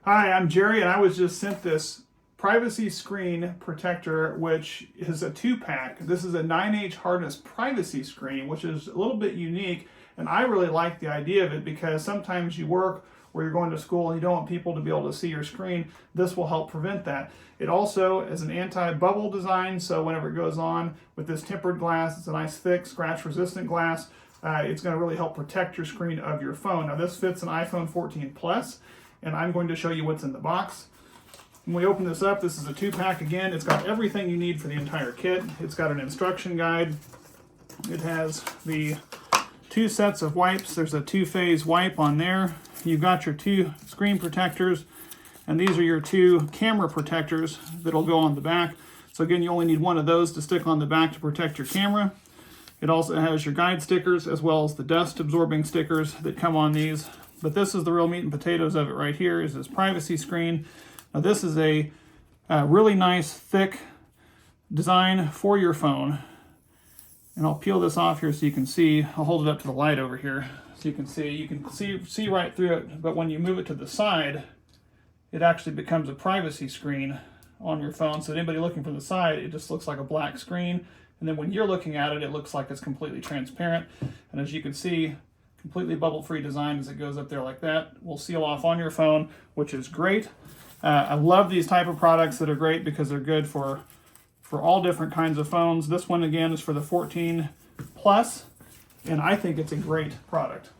Hi, I'm Jerry, and I was just sent this privacy screen protector, which is a 2-pack. This is a 9H hardness privacy screen, which is a little bit unique, and I really like the idea of it because sometimes you work or you're going to school and you don't want people to be able to see your screen. This will help prevent that. It also is an anti-bubble design, so whenever it goes on with this tempered glass, it's a nice thick scratch-resistant glass. It's going to really help protect your screen of your phone. Now this fits an iPhone 14 Plus, and I'm going to show you what's in the box. When we open this up, this is a 2-pack again. It's got everything you need for the entire kit. It's got an instruction guide. It has the 2 sets of wipes. There's a 2-phase wipe on there. You've got your 2 screen protectors, and these are your 2 camera protectors that'll go on the back. So again, you only need one of those to stick on the back to protect your camera. It also has your guide stickers as well as the dust absorbing stickers that come on these. But this is the real meat and potatoes of it right here, is this privacy screen. Now this is a really nice thick design for your phone. And I'll peel this off here so you can see. I'll hold it up to the light over here so you can see right through it. But when you move it to the side, it actually becomes a privacy screen on your phone. So anybody looking from the side, it just looks like a black screen. And then when you're looking at it, it looks like it's completely transparent. And as you can see, completely bubble-free design as it goes up there like that. Will seal off on your phone, which is great. I love these type of products that are great because they're good for all different kinds of phones. This one again is for the 14 Plus, and I think it's a great product.